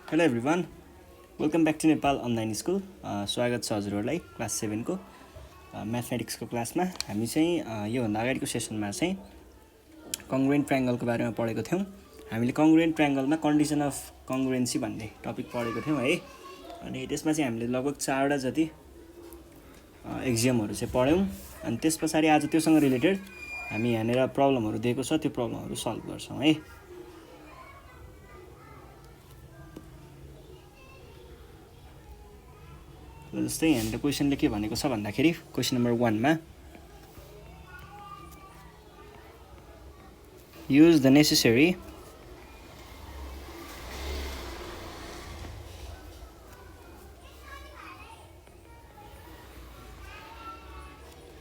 Hello everyone, welcome back to Nepal online school. स्वागत छ हजुरहरूलाई क्लास 7 को म्याथमेटिक्सको क्लासमा। हामी चाहिँ योभन्दा अगाडिको सेसनमा चाहिँ कङ्ग्रुएन्ट ट्रायङ्गलको बारेमा पढेको थियौँ। हामीले कङ्ग्रुएन्ट ट्रायङ्गलमा कन्डिसन अफ कङ्ग्रुएन्सी भन्ने टपिक पढेको थियौँ है। अनि त्यसमा चाहिँ हामीले लगभग 4वटा जति एक्जियमहरू चाहिँ पढ्यौँ। अनि त्यस पछाडि आज त्योसँग रिलेटेड हामी यहाँनिर प्रब्लमहरू दिएको छ, त्यो प्रब्लमहरू सल्भ गर्छौँ है। जस्तै यहाँनिर क्वेसनले के भनेको छ भन्दाखेरि क्वेसन नम्बर 1 मा use the necessary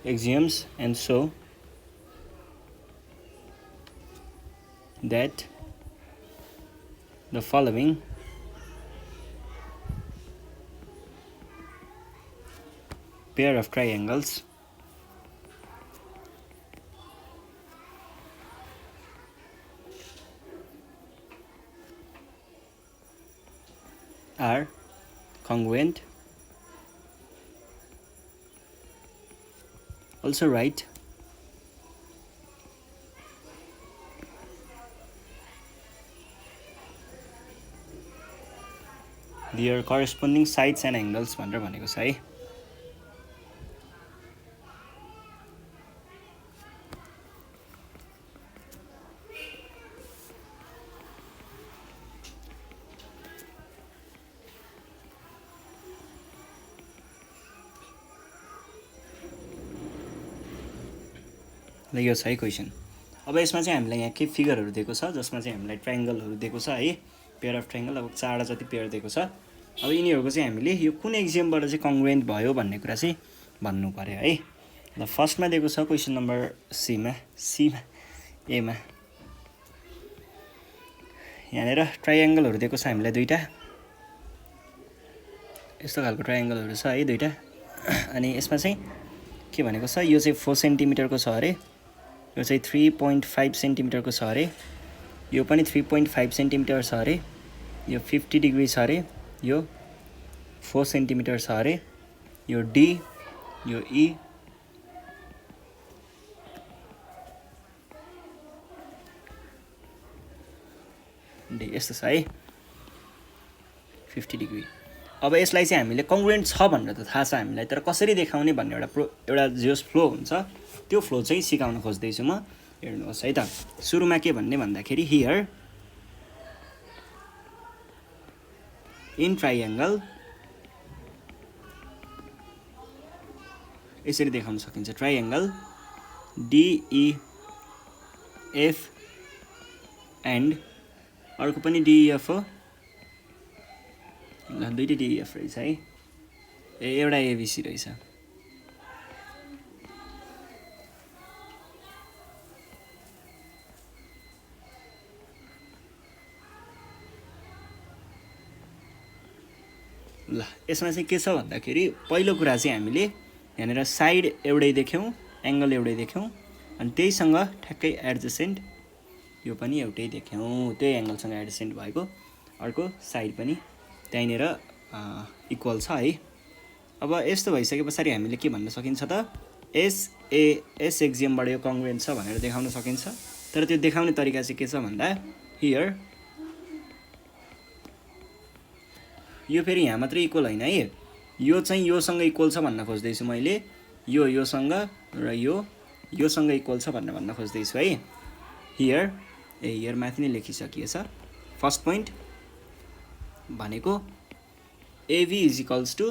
axioms and show that the following pair of triangles are congruent. Also write their corresponding sides and angles भनेर भनेको छ है। ल यो छ है क्वेसन। अब यसमा चाहिँ हामीलाई यहाँ के फिगरहरू दिएको छ जसमा चाहिँ हामीलाई ट्रायङ्गलहरू दिएको छ है। पेयर अफ ट्रायङ्गल अब 4वटा जति पेयर दिएको छ। अब यिनीहरूको चाहिँ हामीले यो कुन एक्जियमबाट चाहिँ कङ्ग्रुएन्ट भयो भन्ने कुरा चाहिँ भन्नु पर्यो है। ल फर्स्टमा दिएको छ क्वेसन नम्बर एमा यहाँनिर ट्रायङ्गलहरू दिएको छ हामीलाई 2टा। यस्तो खालको ट्रायङ्गलहरू छ है 2टा। अनि यसमा चाहिँ के भनेको छ, यो चाहिँ 4 सेन्टिमिटरको छ अरे, यो चाहिँ 3.5 सेन्टिमिटरको छ अरे, यो पनि 3.5 सेन्टिमिटर छ अरे, यो 50 डिग्री छ अरे, यो 4 सेन्टिमिटर छ अरे, यो डी, यो ई, डी यस्तो छ है 50 डिग्री। अब यसलाई चाहिँ हामीले कङ्ग्रुएन्ट छ भनेर त थाहा छ हामीलाई, तर कसरी देखाउने भन्ने एउटा जियोस फ्लो हुन्छ, त्यो फ्लो चाहिँ सिकाउन खोज्दैछु म। हेर्नुहोस् है त, सुरुमा के भन्ने भन्दाखेरि हियर इन ट्रायङ्गल यसरी देखाउन सकिन्छ। ट्रायङ्गल डिइएफ एन्ड अर्को पनि डिइएफ हो। ल 2टा डिइएफ रहेछ है, एउटा एबिसी रहेछ। ल यसमा चाहिँ के छ भन्दाखेरि पहिलो कुरा चाहिँ हामीले यहाँनिर साइड एउटै देख्यौँ, एङ्गल एउटै देख्यौँ, अनि त्यहीसँग ठ्याक्कै एडजसेन्ट यो पनि एउटै देख्यौँ, त्यही एङ्गलसँग एडजसेन्ट भएको अर्को साइड पनि त्यहीँनिर इक्वल छ है। अब यस्तो भइसके पछाडि हामीले के भन्न सकिन्छ त, एस एक्जियमबाट यो कङ्ग्रुएन्ट छ भनेर देखाउन सकिन्छ। तर त्यो देखाउने तरिका चाहिँ के छ भन्दा हियर यो फेरि यहाँ मात्रै इक्वल होइन है, यो चाहिँ योसँग इक्वल छ भन्न खोज्दैछु मैले, यो योसँग र योसँग इक्वल छ भनेर भन्न खोज्दैछु है। हियर माथि नै लेखिसकिएछ। फर्स्ट पोइन्ट भनेको एभी इज इक्वल्स टु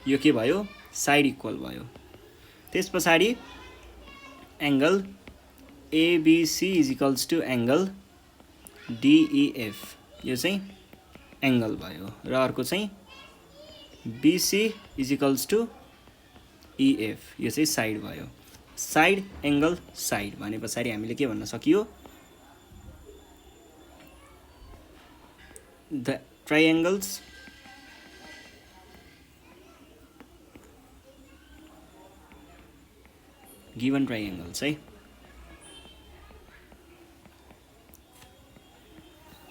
यो के भयो, साइड इक्वल भयो। त्यस पछाडि angle ABC is equals to angle DEF, यो चाहिँ एङ्गल भयो, र अर्को चाहिँ BC is equals to EF, यो चाहिँ साइड भयो। साइड एङ्गल साइड भने पछाडि हामीले के भन्न सकियो, द ट्रायङ्गल्स गिवन ट्रायङ्गल्स है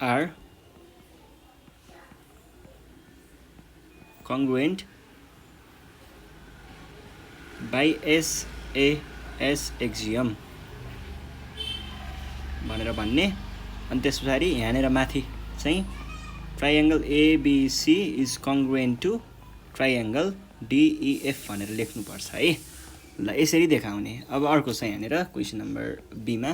are congruent by SAS axiom भनेर भन्ने। अनि त्यस पछाडि यहाँनिर माथि चाहिँ ट्राइएङ्गल ABC is congruent to ट्राइएङ्गल DEF भनेर लेख्नुपर्छ है। ल यसरी देखाउने। अब अर्को छ यहाँनिर क्वेसन नम्बर बीमा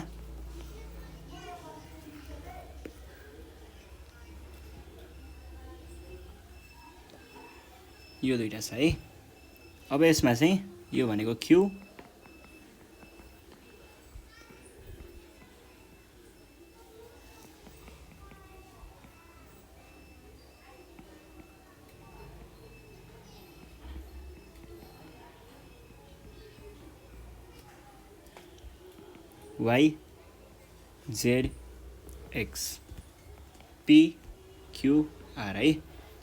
यो दुईटा छ है। अब यसमा चाहिँ यो भनेको Q y z x p q r है।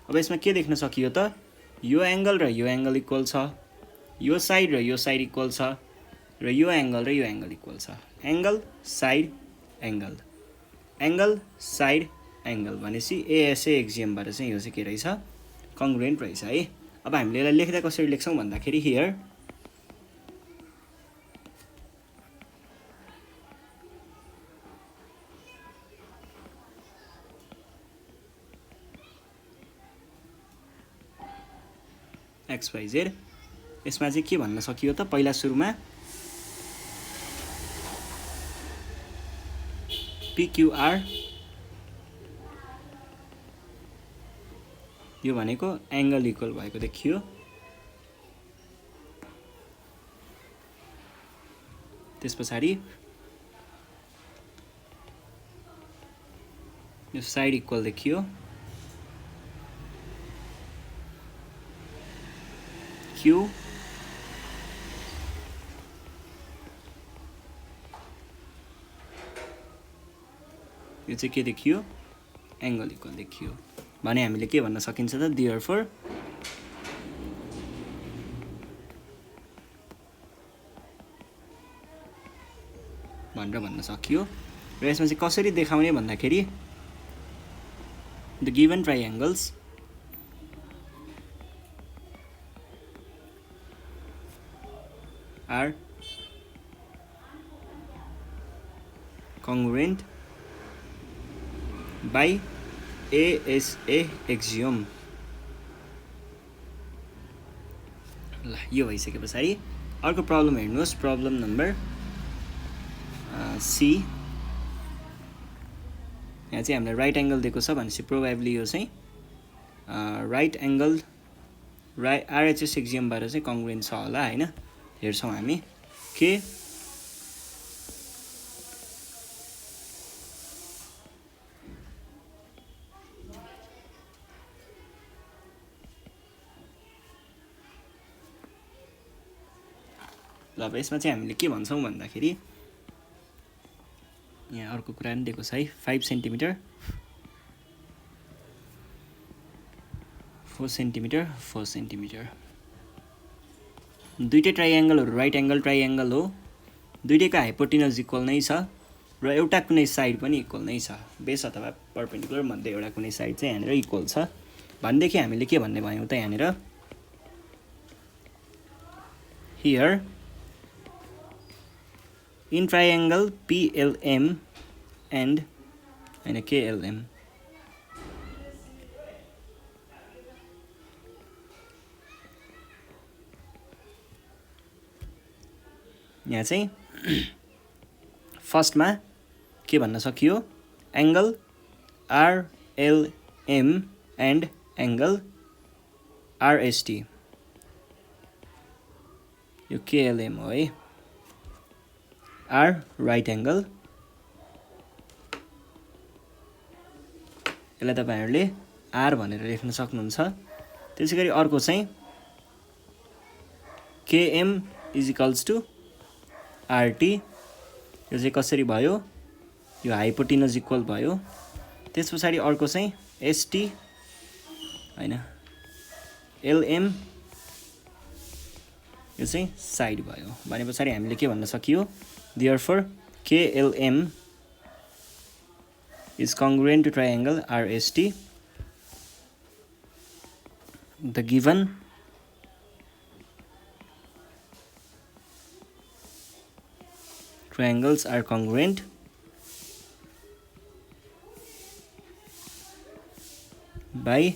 अब यसमा के देख्न सकियो त यो एङ्गल र यो एङ्गल इक्वल छ, यो साइड र यो साइड इक्वल छ, र यो एङ्गल र यो एङ्गल इक्वल छ। Angle side angle, angle side angle भनेपछि एएसए एक्जियमबाट चाहिँ यो चाहिँ के रहेछ कङ्ग्रुएन्ट रहेछ है। अब हामीले यसलाई लेख्दा कसरी लेख्छौँ भन्दाखेरि हियर XYZ। यसमा चाहिँ के भन्न सकियो त पहिला सुरुमा PQR यो भनेको एङ्गल इक्वल भएको देखियो। त्यस पछाडि यो साइड इक्वल देखियो। Q यो चाहिँ के देखियो एङ्गल इक्वल देखियो भने हामीले के भन्न सकिन्छ त देयरफोर भनेर भन्न सकियो। र यसमा चाहिँ कसरी देखाउने भन्दाखेरि the given triangles are congruent by ASA axiom। ल यो भइसके पछाडि अर्को प्रब्लम हेर्नुहोस्। Problem number C. यहाँ चाहिँ हामीलाई राइट एङ्गल दिएको छ भनेपछि प्रोबेबली यो चाहिँ राइट एङ्गल आरएचएस एक्जियमबाट चाहिँ कङ्ग्रुएन्ट छ होला होइन। हेर्छौँ हामी के ल अब यसमा चाहिँ हामीले के भन्छौँ भन्दाखेरि यहाँ अर्को कुरा पनि दिएको छ है 5 सेन्टिमिटर 4 सेन्टिमिटर 4 सेन्टिमिटर। दुईटै ट्राइएङ्गलहरू राइट एङ्गल ट्राइएङ्गल हो। दुईटैको हाइपोटेनस इक्वल नै छ र एउटा कुनै साइड पनि इक्वल नै छ। बेस अथवा परपेन्डिकुलर मध्ये एउटा कुनै साइड चाहिँ यहाँनिर इक्वल छ भनेदेखि हामीले के भन्ने भयौँ त यहाँनिर हियर इन ट्राइएङ्गल PLM एन्ड होइन KLM यहाँ चाहिँ फर्स्टमा के भन्न सकियो angle RLM and angle RST यो KLM हो है। R राइट एङ्गल यसलाई तपाईहरुले R भनेर लेख्न सक्नुहुन्छ। त्यसैगरी अर्को चाहिँ KM = RT यो चाहिँ कसरी भयो यो हाइपोटेनस इक्वल भयो। त्यसपछि अर्को चाहिँ ST हैन LM यो चाहिँ साइड भयो भनेपछि हामीले के भन्न सकियो therefore KLM is congruent to triangle RST. The given triangles are congruent by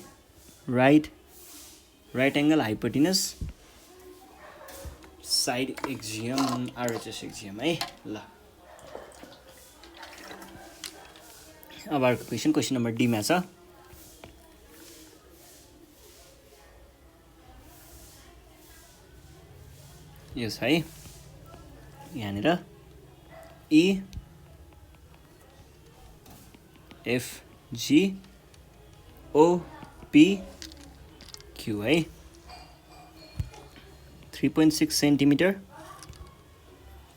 right angle hypotenuse side axiom RHS axiom है ल अब अर्को क्वेसन नम्बर डी मा छ यो छ है यहाँनिर E F G O P Q है 3.6 centimetre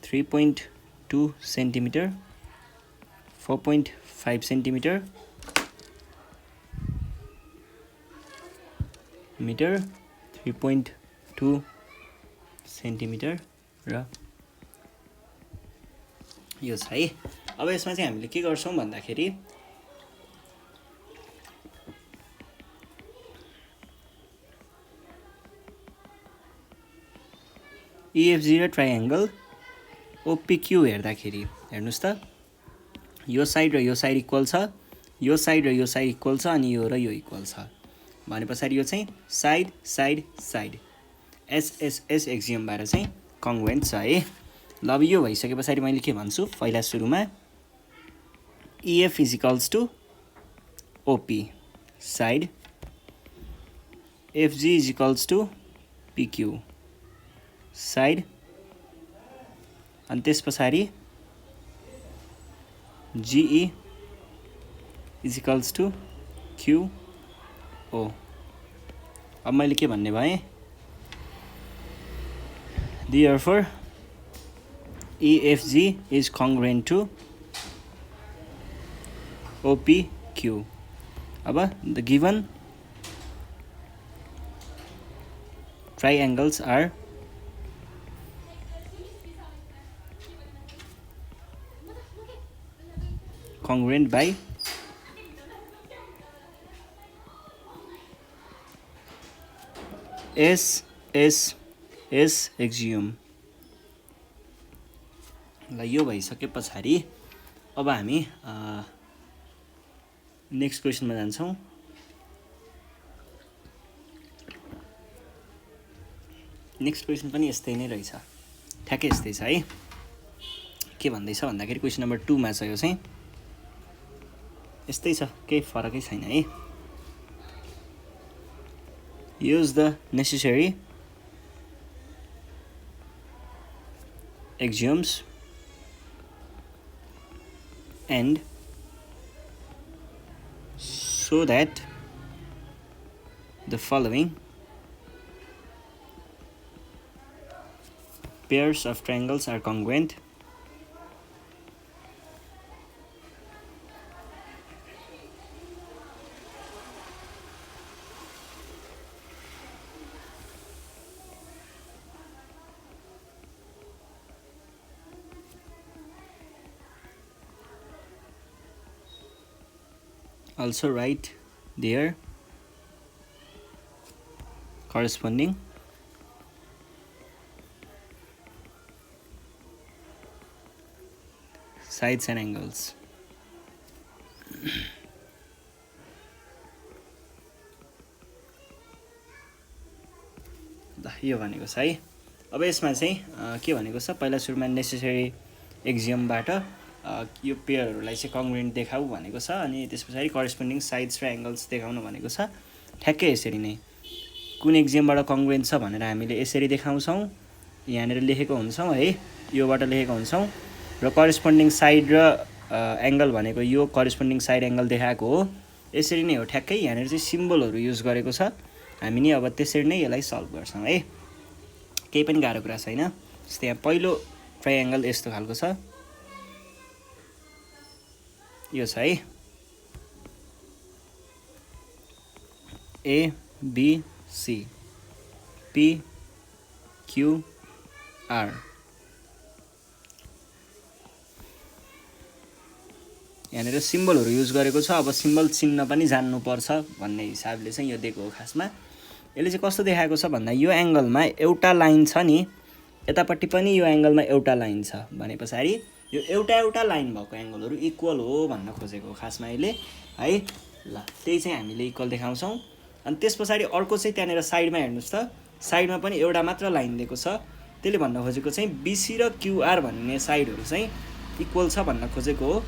3.2 centimetre 4.5 centimetre metre 3.2 centimetre र यो छ है अब यसमा चाहिँ हामीले के गर्छौं भन्दाखेरि EFG र ट्रायंगल OPQ हेर्दाखेरि हेर्नुस् त यो साइड र यो साइड इक्वल छ यो साइड र यो साइड इक्वल छ अनि यो र यो इक्वल छ भनेपछि यो चाहिँ side side side SSS axiom बारे चाहिँ कङ्ग्रुएन्ट छ है ल अब यो भइसकेपछि मैले के भन्छु पहिला सुरुमा EF is equals to OP side FG is equals to PQ side अनि त्यसपछि GE is equals to QO अब मैले के भन्ने भए therefore EFG is congruent to OPQ अब the given triangles are congruent by SSS axiom ल यो भइसकेपछि अब हामी नेक्स्ट क्वेशनमा जान्छौं नेक्स्ट क्वेशन पनि यस्तै नै रहेछ ठ्याक्कै यस्तै छ है के भन्दैछ भन्दाखेरि क्वेशन नम्बर 2 मा छ यो चाहिँ यस्तै छ केही फरकै छैन है use the necessary axioms and so that the following pairs of triangles are congruent also write their corresponding sides and angles ल यो भनेको छ है अब यसमा चाहिँ के भनेको छ पहिला सुरुमा नेसेसरी एक्सियमबाट यो पेयरहरुलाई चाहिँ कङ्ग्रुएन्ट देखाऊ भनेको छ अनि त्यसपछि करेस्पोन्डिङ साइड्स र एंगल्स देखाउन भनेको छ ठ्याक्कै यसरी नै कुन एक्सियमबाट कङ्ग्रुएन्ट छ भनेर हामीले यसरी देखाउँछौं यहाँनेर लेखेको हुन्छौं है योबाट लेखेको हुन्छौं र करेस्पोन्डिङ साइड र एंगल भनेको यो करेस्पोन्डिङ साइड एंगल देखाएको हो यसरी नै हो ठ्याक्कै यहाँनेर चाहिँ सिम्बलहरु युज गरेको छ हामी नि अब त्यसरी नै यसलाई सल्भ गर्छौं है केही पनि गाह्रो कुरा छैन जस्तै यहाँ पहिलो ट्रायंगल यस्तो खालको छ यो छ है A B C P Q R यहाँनिर सिम्बलहरू युज गरेको छ। अब सिम्बल चिन्न पनि जान्नुपर्छ भन्ने हिसाबले चाहिँ यो दिएको हो। खासमा यसले चाहिँ कस्तो देखाएको छ भन्दा यो एङ्गलमा एउटा लाइन छ नि, यतापट्टि पनि यो एङ्गलमा एउटा लाइन छ भने पछाडि यो एउटा लाइन भएको एङ्गलहरू इक्वल हो भन्न खोजेको हो खासमा यसले है। ल त्यही चाहिँ हामीले इक्वल देखाउँछौँ। अनि त्यस पछाडि अर्को चाहिँ त्यहाँनिर साइडमा हेर्नुहोस् त, साइडमा पनि एउटा मात्र लाइन दिएको छ। त्यसले भन्न खोजेको चाहिँ बिसी र क्युआर भन्ने साइडहरू चाहिँ इक्वल छ भन्न खोजेको हो।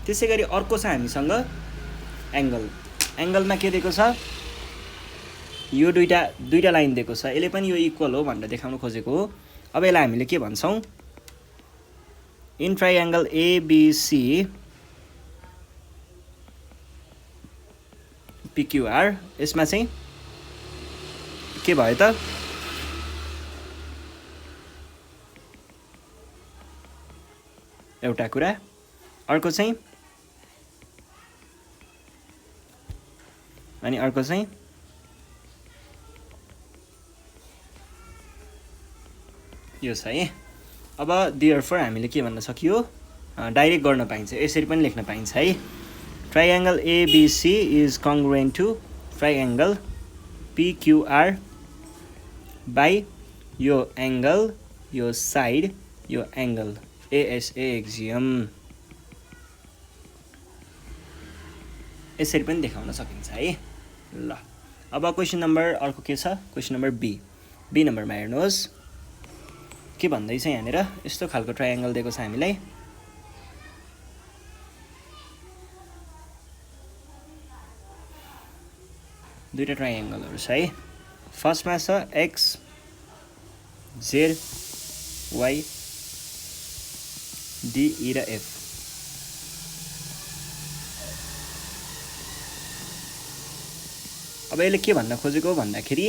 त्यसै गरी अर्को छ हामीसँग एङ्गलमा के दिएको छ, यो दुईटा लाइन दिएको छ, यसले पनि यो इक्वल हो भनेर देखाउन खोजेको हो। अब यसलाई हामीले के भन्छौँ, इन ट्राइएङ्गल एबिसी पिक्युआर, यसमा चाहिँ के भयो त, एउटा कुरा। अर्को चाहिँ अनि अर्को चाहिँ यो छ है। अब देयरफोर हामीले के भन्न सकियो, डाइरेक्ट गर्न पाइन्छ, यसरी पनि लेख्न पाइन्छ है। Triangle ABC is congruent to triangle PQR by यो एङ्गल, यो साइड, यो एङ्गल एएसए एक्जियम, यसरी पनि देखाउन सकिन्छ है। ल अब क्वेसन नम्बर अर्को के छ, क्वेसन नम्बर बी नम्बरमा हेर्नुहोस् के भन्दैछ। यहाँनिर यस्तो खालको ट्राइएङ्गल दिएको छ हामीलाई। दुईटा ट्राइएङ्गलहरू छ है। फर्स्टमा छ एक्स जेड वाई डिई र एफ। अब यसले के भन्न खोजेको हो भन्दाखेरि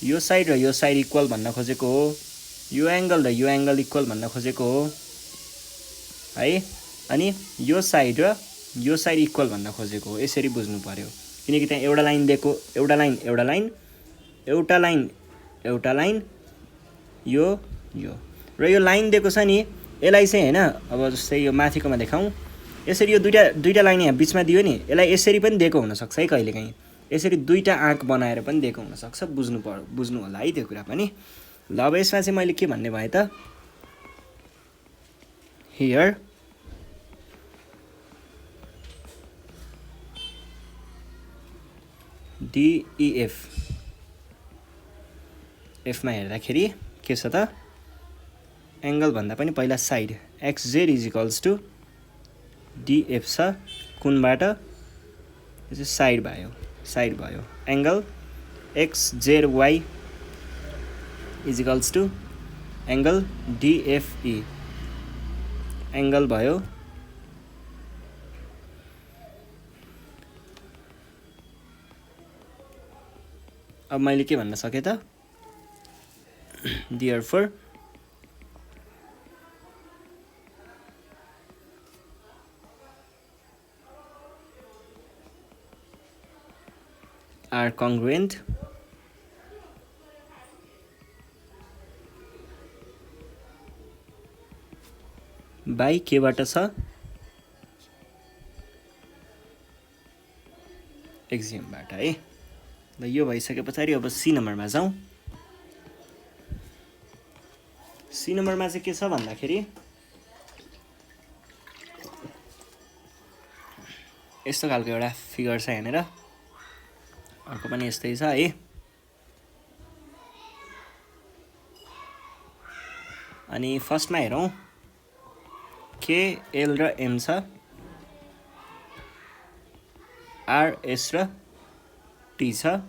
यो साइड र यो साइड इक्वल भन्न खोजेको हो, यो एङ्गल र यो एङ्गल इक्वल भन्न खोजेको हो है। अनि यो साइड र यो साइड इक्वल भन्न खोजेको हो, यसरी बुझ्नु पर्यो। किनकि त्यहाँ एउटा लाइन दिएको, एउटा लाइन यो र यो लाइन दिएको छ नि, यसलाई चाहिँ होइन, अब जस्तै यो माथिकोमा देखाउँ, यसरी यो दुईटा लाइन यहाँ बिचमा दियो नि, यसलाई यसरी पनि दिएको हुनसक्छ है कहिलेकाहीँ, यसरी दुईटा आँक बनाएर पनि दिएको हुनसक्छ। बुझ्नु होला है त्यो कुरा पनि। ल अब यसमा चाहिँ मैले के भन्ने भएँ त, हियर डिइएफ, एफमा हेर्दाखेरि के छ त, एङ्गल भन्दा पनि पहिला side XZ is equals to DF छ, कुनबाट, यो चाहिँ साइड भयो। Angle XZ Y is equals to angle DFE, angle भयो। अब मैले के भन्न सकेँ त, देयरफोर are congruent by केबाट छ, एक्जियमबाट है। ल यो भइसके पछाडि अब सी नम्बरमा जाउँ। सी नम्बरमा चाहिँ के छ भन्दाखेरि यस्तो खालको एउटा फिगर छ यहाँनिर, अर्को पनि यस्तै छ है। अनि फर्स्टमा हेरौँ, के एल र एम छ, आर एस र टी छ,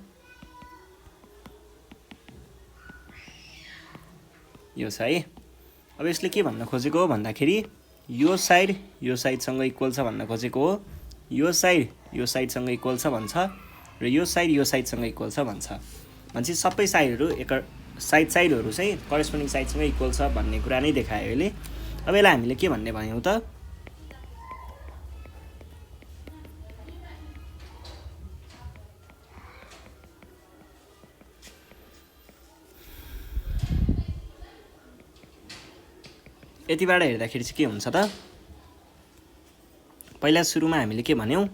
यो छ है। अब यसले के भन्न खोजेको हो भन्दाखेरि यो साइडसँग इक्वल छ भन्न खोजेको हो, यो साइडसँग इक्वल छ भन्छ, र यो साइडसँग इक्वल छ भन्छ। भनेपछि सबै साइडहरू साइडहरू चाहिँ करेस्पोन्डिङ साइडसँग इक्वल छ भन्ने कुरा नै देखायो यसले। अब यसलाई हामीले के भन्ने भयौँ त, यतिबाट हेर्दाखेरि चाहिँ के हुन्छ त, पहिला सुरुमा हामीले के भन्यौं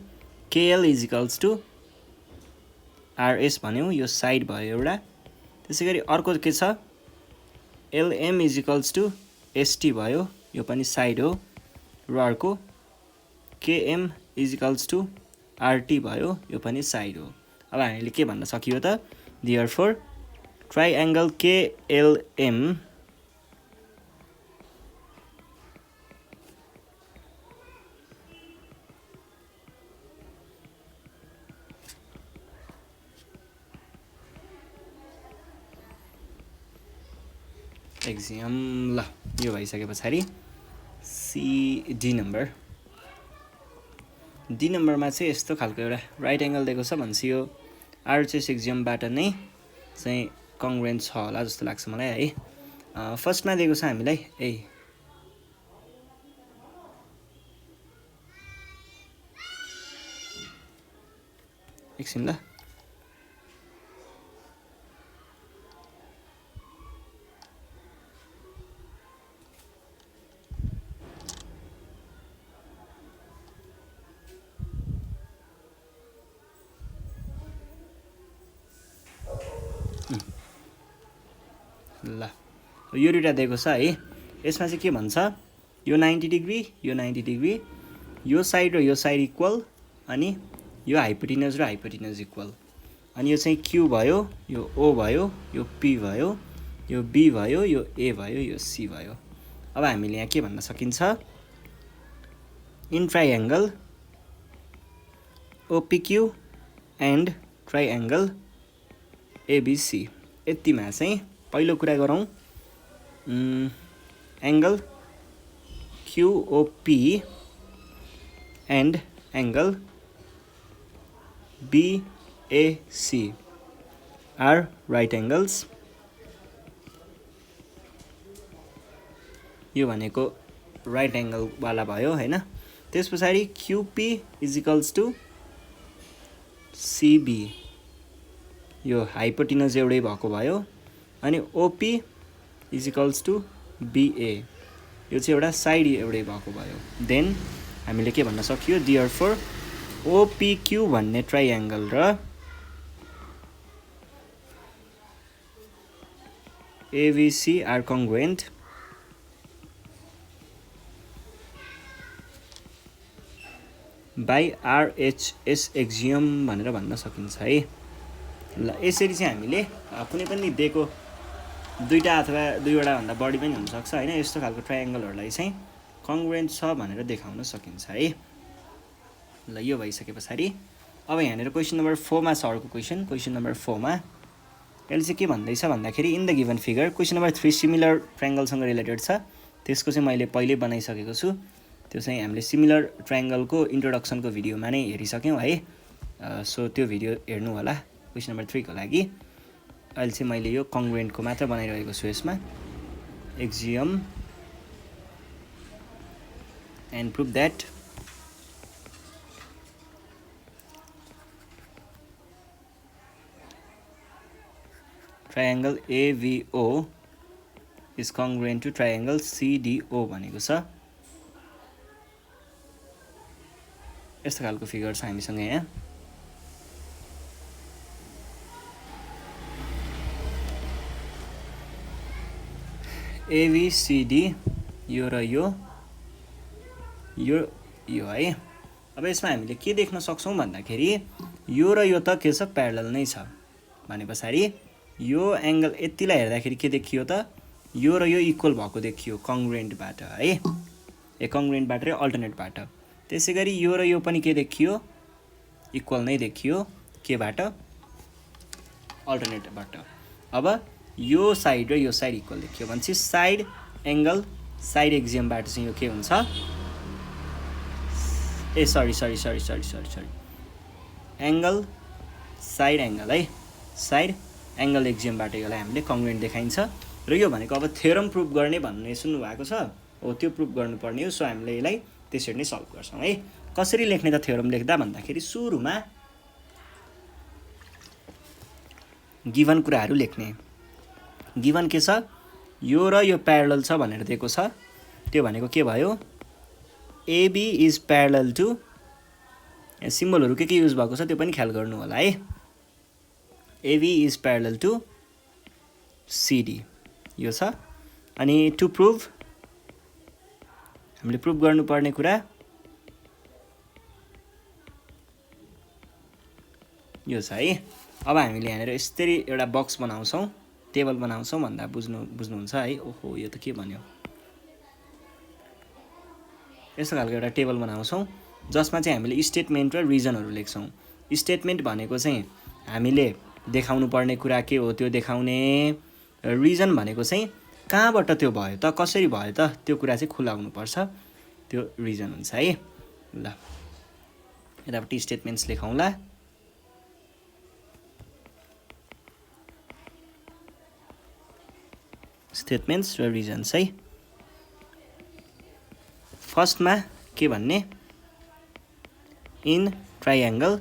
KL = RS भन्यौं यो साइड भयो एउटा त्यसैगरी अर्को के छ LM = ST भयो यो पनि साइड हो र अर्को KM = RT भयो यो पनि साइड हो अब हामीले के भन्न सकियो त therefore triangle KLM एक्जाम ल यो भइसकेपछि डी नम्बरमा चाहिँ यस्तो खालको एउटा राइट एंगल दिएको छ भन्छ यो आरएचएस एक्जामबाट नै चाहिँ कङ्ग्रुएन्ट छ होला जस्तो लाग्छ मलाई है फर्स्टमा दिएको छ हामीलाई एकछिन ल यो दुईटा दिएको छ है यसमा चाहिँ के भन्छ यो 90 डिग्री यो 90 डिग्री यो साइड र यो साइड इक्वल अनि यो हाइपोटेनस र हाइपोटेनस इक्वल अनि यो चाहिँ Q भयो यो O भयो यो P भयो यो B भयो यो A भयो यो C भयो अब हामीले यहाँ के भन्न सकिन्छ in triangle OPQ and triangle ABC यतिमा चाहिँ पहिलो कुरा गरौँ angle QOP and angle BAC are right angles यो भनेको राइट एंगल वाला भयो हैन त्यसपछि QP = CB यो हाइपोटेनस एउटै भएको भयो अनि OP = BA यो चाहिँ एउटा साइड एउटै भएको भयो देन हामीले के भन्न सकियो therefore OPQ भन्ने ट्रायंगल र ABC are congruent by RHS axiom भनेर भन्न सकिन्छ है ल यसरी चाहिँ हामीले कुनै पनि दिएको दुईटा अथवा दुईवटा भन्दा बढी पनि हुन सक्छ हैन यस्तो खालको ट्रायंगलहरुलाई चाहिँ कङ्ग्रुएन्ट छ भनेर देखाउन सकिन्छ है ल यो भइसकेपछि अब यहाँनिर क्वेशन नम्बर 4 मा छ अर्को क्वेशन नम्बर 4 मा यसले चाहिँ के भन्दैछ भन्दाखेरि in the given figure question number 3 similar ट्रायंगलसँग रिलेटेड छ त्यसको चाहिँ मैले पहिले बनाइसकेको छु त्यो चाहिँ हामीले सिमिलर ट्रायंगलको इन्ट्रोडक्सनको भिडियोमा नै हेरिसक्यौं है सो त्यो भिडियो हेर्नु होला क्वेशन नम्बर 3 को लागि अहिले चाहिँ मैले यो कङ्ग्रुएन्टको मात्र बनाइरहेको छु यसमा axiom and prove that triangle AVO is congruent to triangle CDO भनेको छ यस्तो खालको फिगर छ हामीसँग यहाँ ABCD यो र यो है अब यसमा हामीले के देख्न सक्छौं भन्दाखेरि यो र यो त के छ प्यारलल नै छ भनेपछि यो एंगल यतिलाई हेर्दाखेरि के देखियो त यो र यो इक्वल भएको देखियो कङ्ग्रुएन्टबाट है कङ्ग्रुएन्टबाट र अल्टरनेटबाट त्यसैगरी यो र यो पनि के देखियो इक्वल नै देखियो केबाट अल्टरनेटबाट अब यो साइड र यो साइड इक्वल देखियो भनेपछि साइड एंगल साइड एक्जियमबाट चाहिँ यो के हुन्छ सरी एंगल साइड एंगल है साइड एंगल एक्जियमबाट यसलाई हामीले कङ्ग्रुएन्ट देखाइन्छ र यो भनेको अब थ्योरम प्रुफ गर्ने भन्ने सुन्नु भएको छ हो त्यो प्रुफ गर्नुपर्ने हो सो हामीले यसलाई त्यसरी नै सल्भ गर्छौं है कसरी लेख्ने त थ्योरम लेख्दा भन्दाखेरि सुरुमा गिवन कुराहरु लेख्ने गिवन के छ यो र यो प्यारलल छ भनेर दिएको छ त्यो भनेको के भयो एबी इज प्यारलल टु, सिम्बलहरू के युज भएको छ त्यो पनि ख्याल गर्नु होला है। AB is parallel to CD यो छ। अनि टु प्रुभ हामीले प्रुभ गर्नुपर्ने कुरा यो छ है। अब हामीले यहाँनिर यसरी एउटा बक्स बनाउँछौँ, टेबल बनाउँछौँ भन्दा बुझ्नुहुन्छ है। ओहो यो त के भन्यो, यस्तो खालको एउटा टेबल बनाउँछौँ जसमा चाहिँ हामीले स्टेटमेन्ट र रिजनहरू लेख्छौँ। स्टेटमेन्ट भनेको चाहिँ हामीले देखाउनु पर्ने कुरा के हो त्यो देखाउने, रिजन भनेको चाहिँ कहाँबाट त्यो भयो त, कसरी भयो त, त्यो कुरा चाहिँ खुलाउनुपर्छ, त्यो रिजन हुन्छ है। ल यतापट्टि स्टेटमेन्ट्स लेखौँला। स्टेटमेन्ट्स र रिजन्स है। फर्स्टमा के भन्ने, इन ट्राइएङ्गल,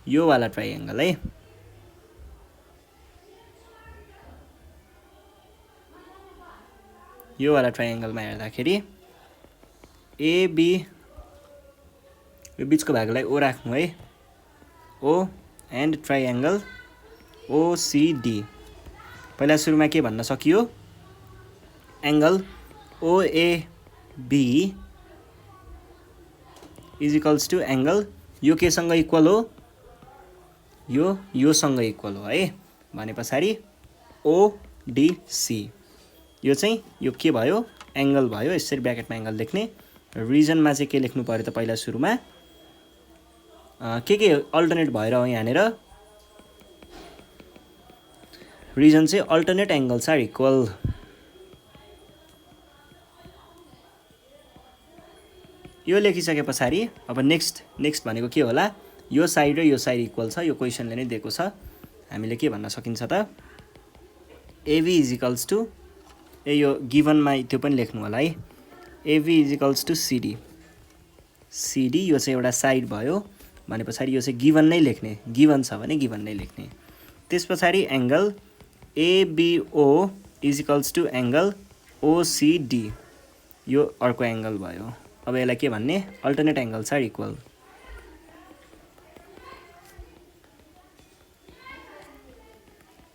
यो वाला ट्राइएङ्गल है, यो वाला ट्राइएङ्गलमा हेर्दाखेरि एबी यो बिचको भागलाई ओ राख्नु है, ओ एन्ड ट्राइएङ्गल ओसिडी। पहिला सुरुमा के भन्न सकियो, angle OAB is equals to angle, यो केसँग इक्वल हो, यो योसँग इक्वल हो है। भने पछाडि ओडिसी यो चाहिँ यो के भयो, एङ्गल भयो। यसरी ब्र्याकेटमा एङ्गल लेख्ने। रिजनमा चाहिँ के लेख्नु पर्यो त, पहिला सुरुमा के अल्टरनेट भएर हो यहाँनिर, रिजन चाहिँ अल्टरनेट एङ्गल्स आर इक्वल। यो लेखिसके पछाडि अब नेक्स्ट भनेको के होला, यो साइड र यो साइड इक्वल छ, यो क्वेसनले नै दिएको छ। हामीले के भन्न सकिन्छ त, एबी इज इक्वल्स टु, यो गिभनमा त्यो पनि लेख्नु होला है, AB is equals to CD. CD यो चाहिँ एउटा साइड भयो, भने पछाडि यो चाहिँ गिभन नै लेख्ने, गिभन छ भने गिभन नै लेख्ने। त्यस पछाडि angle ABO is equals to angle OCD, यो अर्को एङ्गल भयो। अब यसलाई के भन्ने, alternate angles are equal.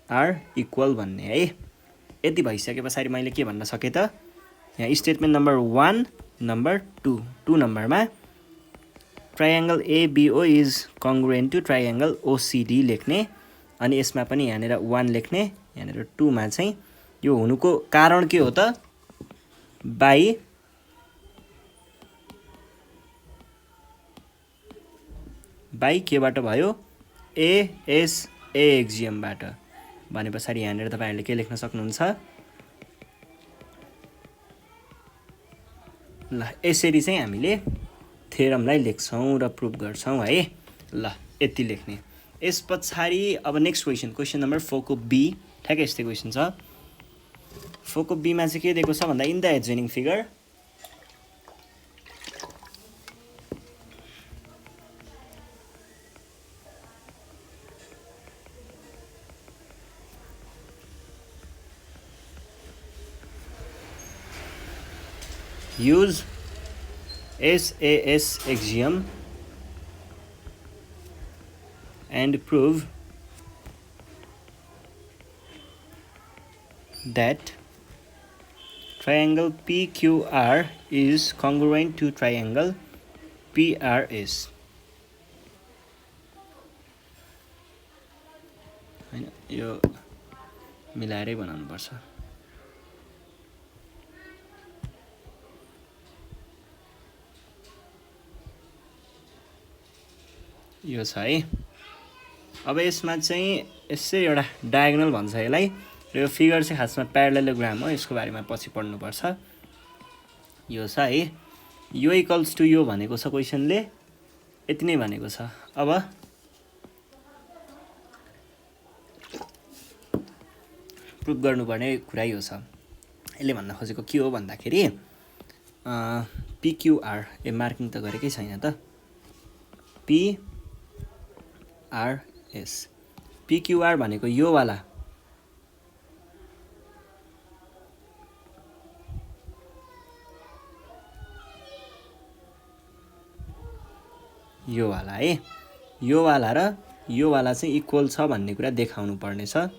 Are equal भन्ने है। यति भइसके पछाडि मैले के भन्न सकेँ त, यहाँ स्टेटमेन्ट नम्बर 1 नम्बर 2 नम्बरमा ट्राइएङ्गल एबिओ इज कङ्ग्रुएन्ट टु ट्राइएङ्गल ओसिडी लेख्ने। अनि यसमा पनि यहाँनिर 1 लेख्ने, यहाँनिर 2 मा चाहिँ यो हुनुको कारण के हो त, बाई केबाट भयो, एएसए एक्जियमबाट। भने पछाडि यहाँनिर तपाईँहरूले के लेख्न सक्नुहुन्छ, ल यसरी चाहिँ हामीले थ्योरमलाई लेख्छौँ र प्रुभ गर्छौँ है। ल यति लेख्ने। यस पछाडि अब नेक्स्ट क्वेसन नम्बर 4 को बी, ठ्याक्कै यस्तै क्वेसन छ। 4 को बीमा चाहिँ के दिएको छ भन्दा, in the adjoining figure use SAS axiom and prove that triangle PQR is congruent to triangle PRS. हैन, यो मिलाएरै बनाउनुपर्छ। यो छ है। अब यसमा चाहिँ यसै एउटा डायगोनल भन्छ यसलाई, र यो फिगर चाहिँ खासमा प्यारालेलोग्राम हो, यसको बारेमा पछि पढ्नुपर्छ। यो छ है, यो इक्वल्स टु यो भनेको छ क्वेसनले, यति नै भनेको छ। अब प्रुभ गर्नुपर्ने कुरा यो छ। यसले भन्न खोजेको के हो भन्दाखेरि, पिक्युआर, ए मार्किङ त गरेकै छैन त, पिआरएस, पिक्युआर भनेको यो वाला, यो वाला है, यो वाला र यो वाला चाहिँ इक्वल छ भन्ने कुरा देखाउनु पर्ने छ।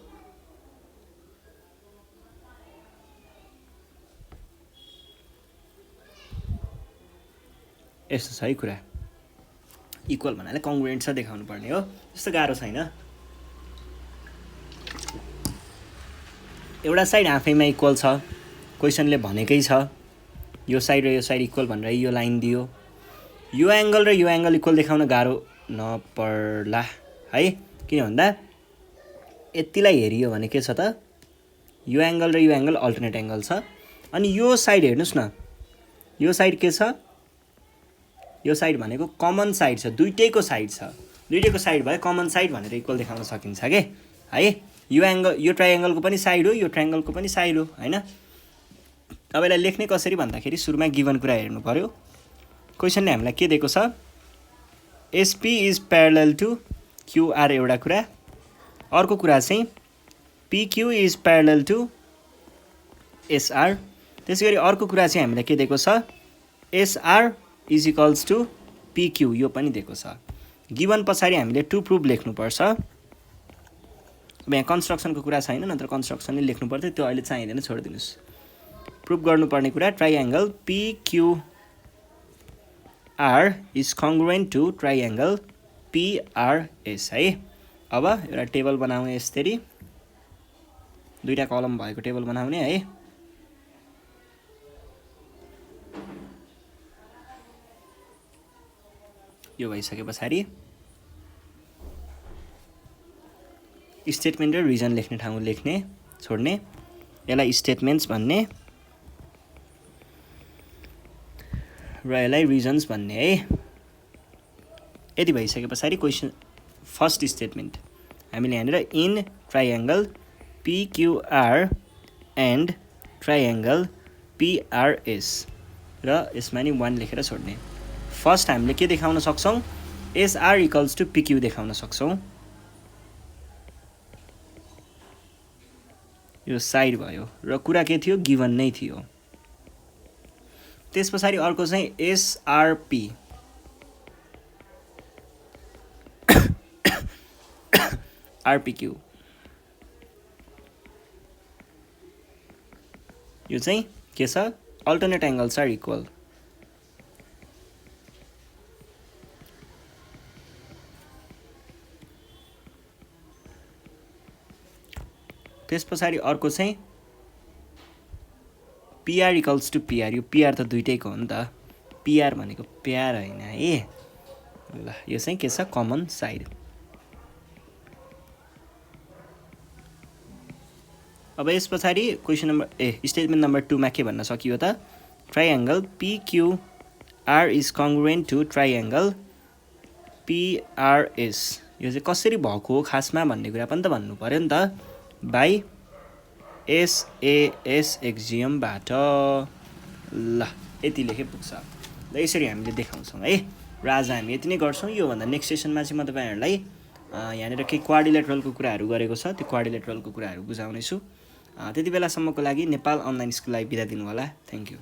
यस्तो छ है कुरा, इक्वल भन्नाले कङ्ग्रुएन्ट छ देखाउनु पर्ने हो। त्यस्तो गाह्रो छैन। एउटा साइड आफैमा इक्वल छ, क्वेसनले भनेकै छ यो साइड र यो साइड इक्वल भनेर यो लाइन दियो। यो एङ्गल र यो एङ्गल इक्वल देखाउन गाह्रो नपर्ला है, किन भन्दा यतिलाई हेरियो भने के छ त, यो एङ्गल र यो एङ्गल अल्टरनेट एङ्गल छ। अनि यो साइड हेर्नुहोस् न, यो साइड के छ, यो साइड भनेको कमन साइड छ, दुईटैको साइड छ। दुईटैको साइड भए कमन साइड भनेर इक्वल देखाउन सकिन्छ के है। यो एङ्गल, यो ट्राइएङ्गलको पनि साइड हो, यो ट्राइएङ्गलको पनि साइड हो हैन। अब यसलाई लेख्ने कसरी भन्दाखेरि सुरुमा गिभन कुरा हेर्नु पर्यो। क्वेसनले हामीलाई के दिएको छ, SP is parallel to QR एउटा कुरा, अर्को कुरा चाहिँ PQ is parallel to SR. त्यसै गरी अर्को कुरा चाहिँ हामीलाई के दिएको छ, SR is equals to PQ, यो पनि दिएको छ। गिभन पछाडि हामीले टु प्रुभ लेख्नुपर्छ। अब यहाँ कन्स्ट्रक्सनको कुरा छैन, नत्र कन्स्ट्रक्सन नै लेख्नु पर्थ्यो, त्यो अहिले चाहिँदैन, छोडिदिनुहोस्। प्रुभ गर्नुपर्ने कुरा ट्राइएङ्गल पिक्युआर इज कङ्ग्रुएन्ट टु ट्राइएङ्गल पिआरएस है। अब एउटा टेबल बनाउने यसरी, दुईटा कलम भएको टेबल बनाउने है। यो भइसके पछाडि स्टेटमेन्ट र रिजन लेख्ने ठाउँ लेख्ने छोड्ने, यसलाई स्टेटमेन्ट्स भन्ने र यसलाई रिजन्स भन्ने है। यति भइसके पछाडि क्वेसन फर्स्ट स्टेटमेन्ट हामीले यहाँनिर इन ट्राइएङ्गल पिक्युआर एन्ड ट्राइएङ्गल पिआरएस र यसमा नि 1 लेखेर छोड्ने। फर्स्ट हामीले के देखाउन सक्छौँ, एसआर इक्वल्स टु पिक्यू देखाउन सक्छौँ। यो साइड भयो र कुरा के थियो, गिभन नै थियो। त्यस पछाडि अर्को चाहिँ एसआरपी, आरपिक्यू, यो चाहिँ के छ, अल्टरनेट एङ्गल्स आर इक्वल। त्यस पछाडि अर्को चाहिँ पिआर इक्वल्स टु पिआर, यो पिआर त दुइटैको हो नि त, पिआर भनेको प्यार होइन है। ल यो चाहिँ के छ, कमन साइड। अब यस पछाडि क्वेसन नम्बर स्टेटमेन्ट नम्बर 2 मा के भन्न सकियो त, ट्राइएङ्गल पिक्युआर इज कङ्ग्रुएन्ट टु ट्राइएङ्गल पिआरएस। यो चाहिँ कसरी भएको हो खासमा भन्ने कुरा पनि त भन्नु पर्यो नि त, बाई एसएएस एक्जियमबाट। ल यति लेखे पुग्छ। ल यसरी हामीले देखाउँछौँ है, र आज हामी यति नै गर्छौँ। योभन्दा नेक्स्ट सेसनमा चाहिँ म तपाईँहरूलाई यहाँनिर केही क्वाड्रिलेटरलको कुराहरू गरेको छ, त्यो क्वाड्रिलेटरलको कुराहरू बुझाउनेछु। त्यति बेलासम्मको लागि नेपाल अनलाइन स्कुललाई बिदा दिनु होला। Thank you.